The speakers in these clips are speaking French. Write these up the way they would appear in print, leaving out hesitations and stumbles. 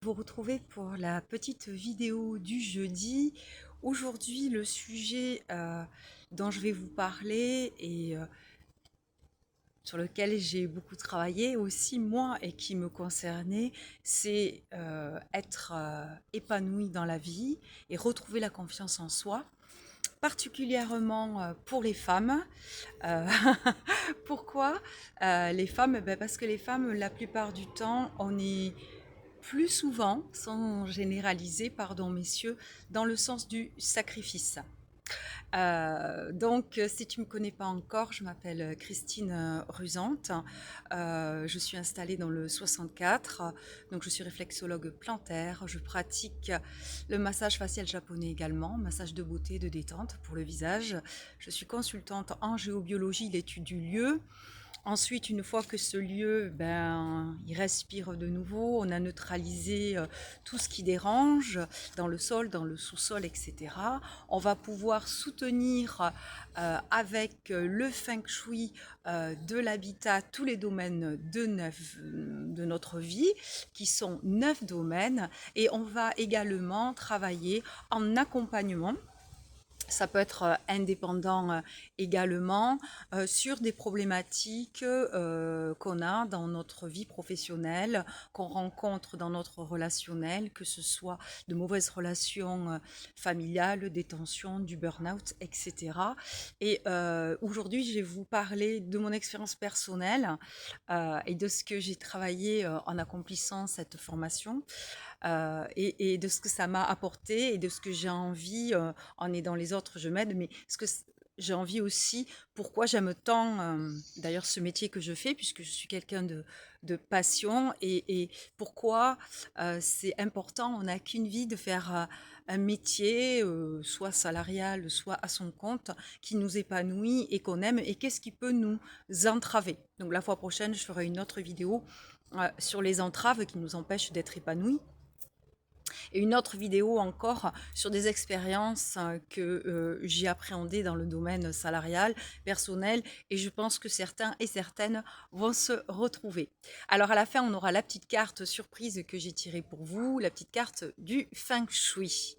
Vous retrouvez pour la petite vidéo du jeudi. Aujourd'hui, le sujet dont je vais vous parler et sur lequel j'ai beaucoup travaillé aussi moi et qui me concernait, c'est être épanoui dans la vie et retrouver la confiance en soi, particulièrement pour les femmes. Euh, Pourquoi les femmes? Parce que les femmes, la plupart du temps, on est plus souvent, sans généraliser, pardon messieurs, dans le sens du sacrifice. Si tu ne me connais pas encore, je m'appelle Christine Rusante. Je suis installée dans le 64. Donc, je suis réflexologue plantaire. Je pratique le massage facial japonais également, massage de beauté, de détente pour le visage. Je suis consultante en géobiologie, l'étude du lieu. Ensuite, une fois que ce lieu, il respire de nouveau, on a neutralisé tout ce qui dérange dans le sol, dans le sous-sol, etc. On va pouvoir soutenir avec le feng shui de l'habitat tous les domaines de notre vie, qui sont 9 domaines, et on va également travailler en accompagnement. Ça peut être indépendant également sur des problématiques qu'on a dans notre vie professionnelle, qu'on rencontre dans notre relationnel, que ce soit de mauvaises relations familiales, des tensions, du burn-out, etc. Et aujourd'hui, je vais vous parler de mon expérience personnelle et de ce que j'ai travaillé en accomplissant cette formation et de ce que ça m'a apporté et de ce que j'ai envie, en aidant les autres, je m'aide, mais ce que j'ai envie aussi, pourquoi j'aime tant d'ailleurs ce métier que je fais, puisque je suis quelqu'un de passion, et pourquoi c'est important, on n'a qu'une vie, de faire un métier, soit salarial, soit à son compte, qui nous épanouit et qu'on aime, et qu'est-ce qui peut nous entraver. Donc la fois prochaine, je ferai une autre vidéo sur les entraves qui nous empêchent d'être épanouis, et une autre vidéo encore sur des expériences que j'ai appréhendées dans le domaine salarial, personnel, et je pense que certains et certaines vont se retrouver. Alors à la fin, on aura la petite carte surprise que j'ai tirée pour vous, la petite carte du Feng Shui.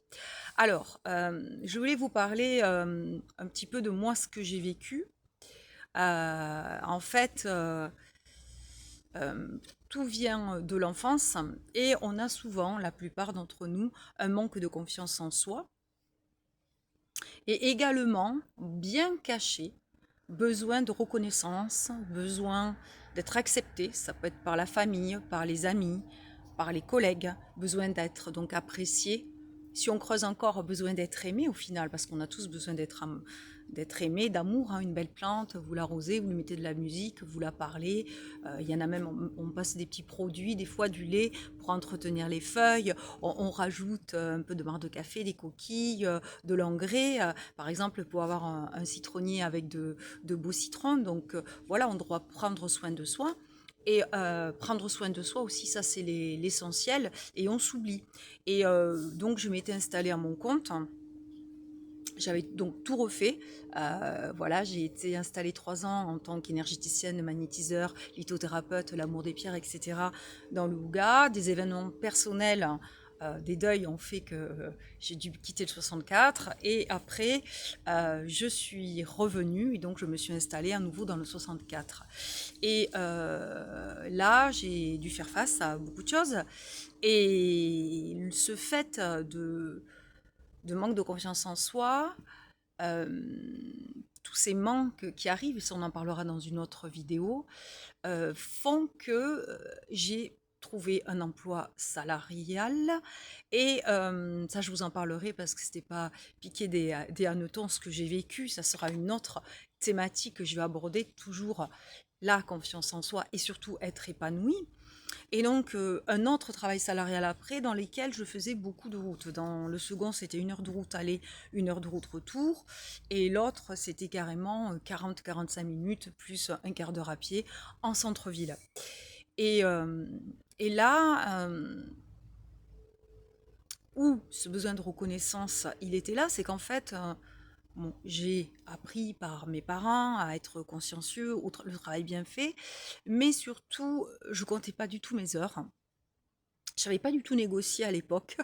Alors, je voulais vous parler un petit peu de moi, ce que j'ai vécu. En fait, euh, tout vient de l'enfance et on a souvent, la plupart d'entre nous, un manque de confiance en soi et également, bien caché, besoin de reconnaissance, besoin d'être accepté. Ça peut être par la famille, par les amis, par les collègues, besoin d'être donc apprécié. Si on creuse encore, besoin d'être aimé au final, parce qu'on a tous besoin d'être aimé, d'amour, hein. Une belle plante, vous l'arrosez, vous lui mettez de la musique, vous la parlez. Il y en a même, on passe des petits produits, des fois du lait pour entretenir les feuilles. On rajoute un peu de marc de café, des coquilles, de l'engrais, par exemple pour avoir un citronnier avec de beaux citrons. Donc voilà, on doit prendre soin de soi. Et prendre soin de soi aussi, ça c'est l'essentiel, et on s'oublie. Et donc je m'étais installée à mon compte. J'avais donc tout refait. Voilà, j'ai été installée 3 ans en tant qu'énergéticienne, magnétiseur, lithothérapeute, l'amour des pierres, etc. dans le Houga. Des événements personnels, des deuils ont fait que j'ai dû quitter le 64. Et après, je suis revenue et donc je me suis installée à nouveau dans le 64. Et là, j'ai dû faire face à beaucoup de choses. Et ce fait de manque de confiance en soi, euh, tous ces manques qui arrivent, et ça on en parlera dans une autre vidéo, font que j'ai trouvé un emploi salarial, et ça je vous en parlerai parce que c'était pas piquer des hannetons ce que j'ai vécu, ça sera une autre thématique que je vais aborder, toujours la confiance en soi et surtout être épanoui. Et donc, un autre travail salarial après, dans lesquels je faisais beaucoup de routes. Dans le second, c'était 1 heure de route aller, 1 heure de route retour. Et l'autre, c'était carrément 40-45 minutes, plus un quart d'heure à pied, en centre-ville. Et, euh, et là, où ce besoin de reconnaissance, il était là, c'est qu'en fait, bon, j'ai appris par mes parents à être consciencieux, le travail bien fait, mais surtout, je comptais pas du tout mes heures. Je savais pas du tout négocier à l'époque,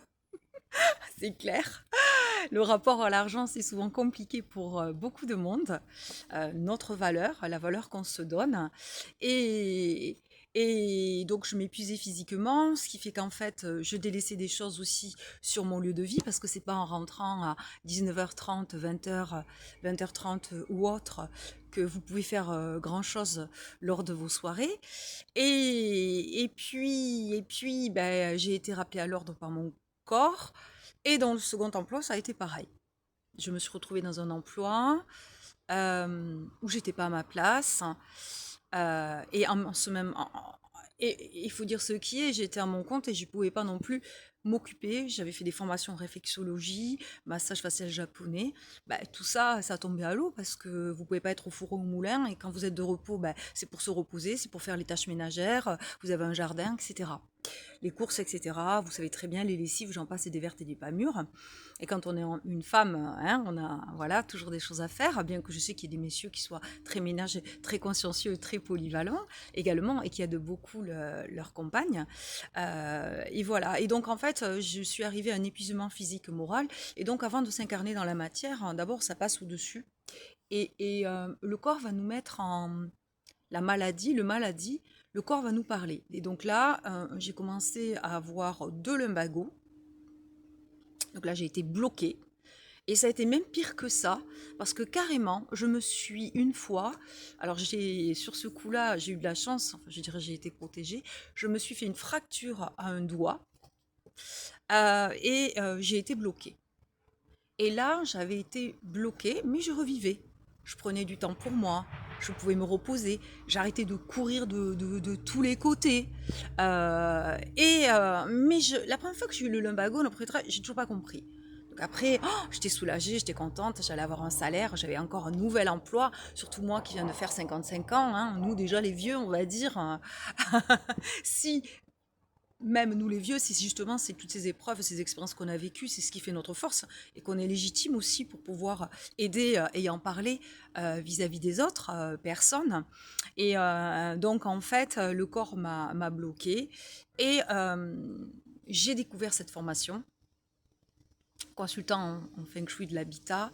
c'est clair. Le rapport à l'argent, c'est souvent compliqué pour beaucoup de monde. Notre valeur, la valeur qu'on se donne. Et, et donc, je m'épuisais physiquement, ce qui fait qu'en fait, je délaissais des choses aussi sur mon lieu de vie, parce que c'est pas en rentrant à 19h30, 20h, 20h30 ou autre que vous pouvez faire grand-chose lors de vos soirées. Et puis, ben, j'ai été rappelée à l'ordre par mon corps. Et dans le second emploi, ça a été pareil. Je me suis retrouvée dans un emploi où j'étais pas à ma place. Et en ce même, et il faut dire ce qui est, j'étais à mon compte et je pouvais pas non plus m'occuper. J'avais fait des formations en réflexologie, massage facial japonais. Bah, tout ça, ça tombait à l'eau parce que vous pouvez pas être au four ou au moulin. Et quand vous êtes de repos, bah, c'est pour se reposer, c'est pour faire les tâches ménagères. Vous avez un jardin, etc. Les courses, etc. Vous savez très bien, les lessives, j'en passe, et des vertes et des pas mûres. Et quand on est une femme, hein, on a voilà, toujours des choses à faire, bien que je sais qu'il y ait des messieurs qui soient très ménagers, très consciencieux, très polyvalents également, et qui aident beaucoup leurs compagnes. Et voilà. Et donc, en fait, je suis arrivée à un épuisement physique, moral. Et donc, avant de s'incarner dans la matière, d'abord, ça passe au-dessus. Et le corps va nous mettre en, la maladie, le corps va nous parler. Et donc là, j'ai commencé à avoir deux lumbagos. Donc là, j'ai été bloquée. Et ça a été même pire que ça, parce que carrément, je me suis une fois, alors sur ce coup-là, j'ai eu de la chance, enfin, je dirais j'ai été protégée, je me suis fait une fracture à un doigt et j'ai été bloquée. Et là, j'avais été bloquée, mais je revivais. Je prenais du temps pour moi, je pouvais me reposer, j'arrêtais de courir de tous les côtés. Mais la première fois que j'ai eu le lumbago, j'ai toujours pas compris. Donc après, j'étais soulagée, j'étais contente, j'allais avoir un salaire, j'avais encore un nouvel emploi, surtout moi qui viens de faire 55 ans, hein, nous déjà les vieux, on va dire. Si même nous les vieux, c'est toutes ces épreuves, ces expériences qu'on a vécues, c'est ce qui fait notre force et qu'on est légitime aussi pour pouvoir aider et en parler vis-à-vis des autres personnes. Et donc en fait, le corps m'a bloqué et j'ai découvert cette formation, consultant en feng shui de l'habitat,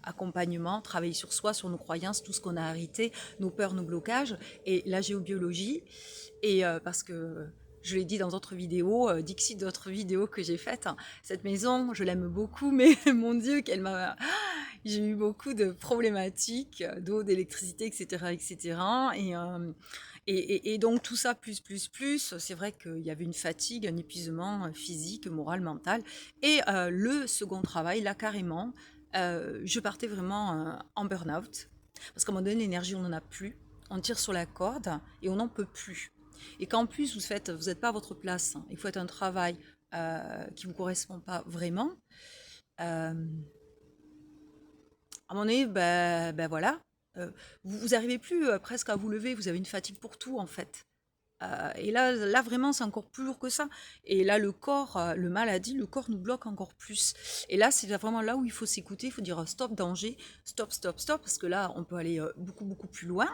accompagnement, travailler sur soi, sur nos croyances, tout ce qu'on a hérité, nos peurs, nos blocages, et la géobiologie. Et parce que je l'ai dit dans d'autres vidéos, Dixit, d'autres vidéos que j'ai faites, hein, cette maison, je l'aime beaucoup, mais mon Dieu, j'ai eu beaucoup de problématiques d'eau, d'électricité, etc., etc. Et donc tout ça, plus, c'est vrai qu'il y avait une fatigue, un épuisement physique, moral, mental. Et le second travail, là, carrément, je partais vraiment en burn-out. Parce qu'à un moment donné, l'énergie, on n'en a plus. On tire sur la corde et on n'en peut plus. Et qu'en plus, vous n'êtes pas à votre place, hein, il faut être un travail qui ne vous correspond pas vraiment. Euh, à un moment donné, ben voilà, vous n'arrivez plus presque à vous lever, vous avez une fatigue pour tout en fait. Et là vraiment, c'est encore plus lourd que ça. Et là, le corps, le maladie, le corps nous bloque encore plus. Et là, c'est vraiment là où il faut s'écouter, il faut dire stop, danger, stop, stop, stop, parce que là, on peut aller beaucoup, beaucoup plus loin.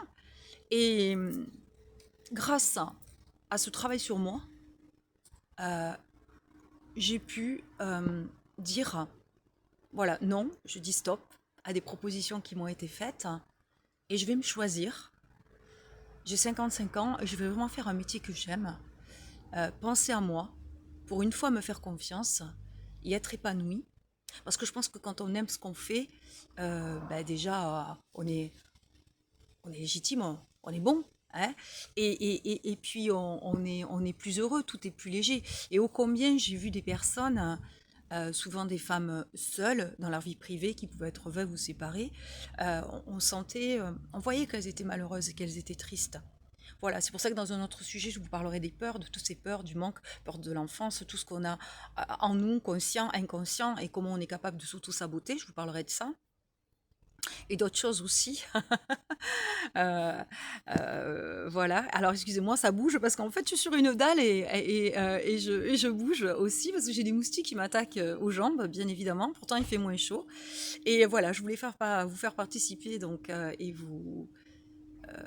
Et grâce à ce travail sur moi, euh, j'ai pu dire, voilà, non, je dis stop à des propositions qui m'ont été faites et je vais me choisir. J'ai 55 ans et je vais vraiment faire un métier que j'aime. Penser à moi, pour une fois me faire confiance et être épanoui. Parce que je pense que quand on aime ce qu'on fait, déjà, on est légitime, on est bon. Hein, et puis on est plus heureux, tout est plus léger. Et ô combien j'ai vu des personnes, souvent des femmes seules dans leur vie privée, qui pouvaient être veuves ou séparées, on sentait, on voyait qu'elles étaient malheureuses et qu'elles étaient tristes. Voilà, c'est pour ça que dans un autre sujet, je vous parlerai des peurs, de toutes ces peurs, du manque, peur de l'enfance, tout ce qu'on a en nous, conscient, inconscient, et comment on est capable de s'auto-saboter. Je vous parlerai de ça. Et d'autres choses aussi. Euh, voilà. Alors, excusez-moi, ça bouge parce qu'en fait, je suis sur une dalle et je bouge aussi parce que j'ai des moustiques qui m'attaquent aux jambes, bien évidemment. Pourtant, il fait moins chaud. Et voilà, je voulais vous faire participer donc, et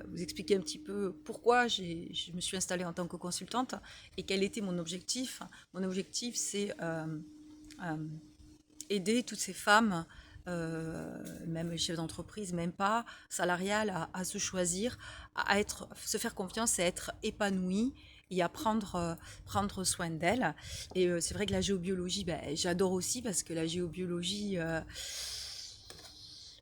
vous expliquer un petit peu pourquoi je me suis installée en tant que consultante et quel était mon objectif. Mon objectif, c'est euh, aider toutes ces femmes, même les chefs d'entreprise, même pas salariales, à se choisir, à être, se faire confiance et être épanouies et à prendre soin d'elles. Et c'est vrai que la géobiologie, ben, j'adore aussi parce que la géobiologie,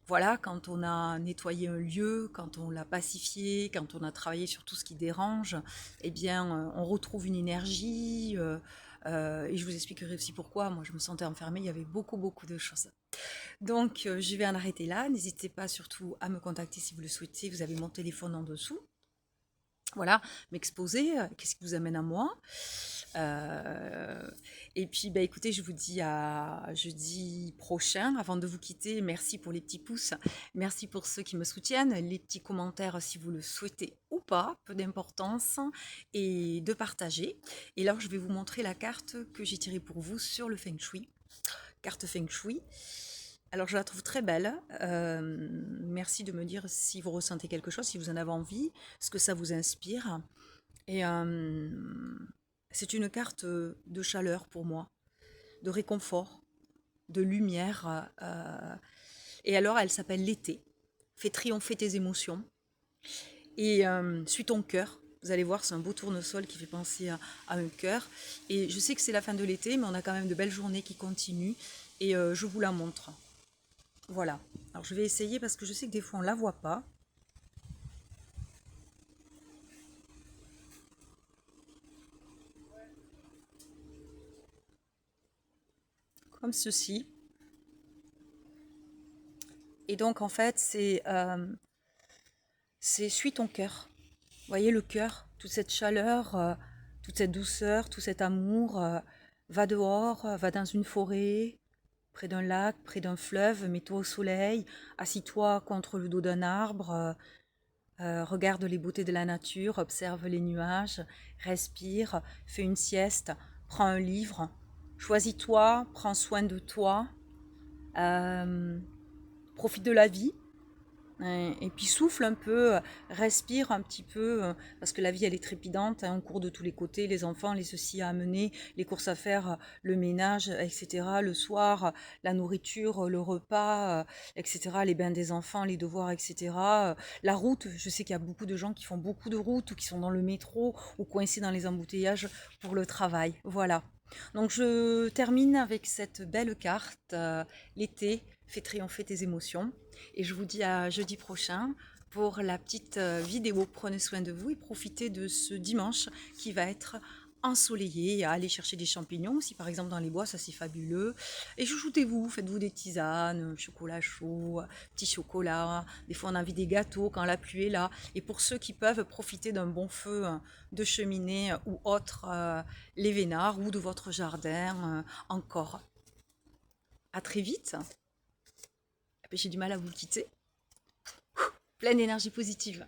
voilà, quand on a nettoyé un lieu, quand on l'a pacifié, quand on a travaillé sur tout ce qui dérange, eh bien, on retrouve une énergie. Et je vous expliquerai aussi pourquoi. Moi, je me sentais enfermée, il y avait beaucoup, beaucoup de choses. Donc, je vais en arrêter là. N'hésitez pas surtout à me contacter si vous le souhaitez. Vous avez mon téléphone en dessous. Voilà, m'exposer, qu'est-ce qui vous amène à moi. Euh, et puis, bah, écoutez, je vous dis à jeudi prochain. Avant de vous quitter, merci pour les petits pouces, merci pour ceux qui me soutiennent, les petits commentaires si vous le souhaitez ou pas, peu d'importance, et de partager. Et là, je vais vous montrer la carte que j'ai tirée pour vous sur le Feng Shui. Carte Feng Shui. Alors, je la trouve très belle. Merci de me dire si vous ressentez quelque chose, si vous en avez envie, ce que ça vous inspire. Et c'est une carte de chaleur pour moi, de réconfort, de lumière. Et alors, elle s'appelle l'été. Fais triompher tes émotions. Et suis ton cœur. Vous allez voir, c'est un beau tournesol qui fait penser à un cœur. Et je sais que c'est la fin de l'été, mais on a quand même de belles journées qui continuent. Et je vous la montre. Voilà. Alors, je vais essayer parce que je sais que des fois, on ne la voit pas. Comme ceci. Et donc, en fait, c'est suis ton cœur. Vous voyez le cœur, toute cette chaleur, toute cette douceur, tout cet amour. Va dehors, va dans une forêt, près d'un lac, près d'un fleuve, mets-toi au soleil, assis-toi contre le dos d'un arbre, regarde les beautés de la nature, observe les nuages, respire, fais une sieste, prends un livre, choisis-toi, prends soin de toi, euh, profite de la vie. Et puis souffle un peu, respire un petit peu, parce que la vie elle est trépidante, hein, on court de tous les côtés, les enfants, les ceci à amener, les courses à faire, le ménage, etc. Le soir, la nourriture, le repas, etc. Les bains des enfants, les devoirs, etc. La route, je sais qu'il y a beaucoup de gens qui font beaucoup de routes ou qui sont dans le métro ou coincés dans les embouteillages pour le travail. Voilà. Donc je termine avec cette belle carte, l'été fait triompher tes émotions. Et je vous dis à jeudi prochain pour la petite vidéo. Prenez soin de vous et profitez de ce dimanche qui va être ensoleillé. Allez chercher des champignons si par exemple dans les bois, ça c'est fabuleux. Et chouchoutez-vous, faites-vous des tisanes, chocolat chaud, petit chocolat. Des fois on a envie des gâteaux quand la pluie est là. Et pour ceux qui peuvent profiter d'un bon feu de cheminée ou autre, les vénards ou de votre jardin encore. À très vite. J'ai du mal à vous quitter. Pleine d'énergie positive.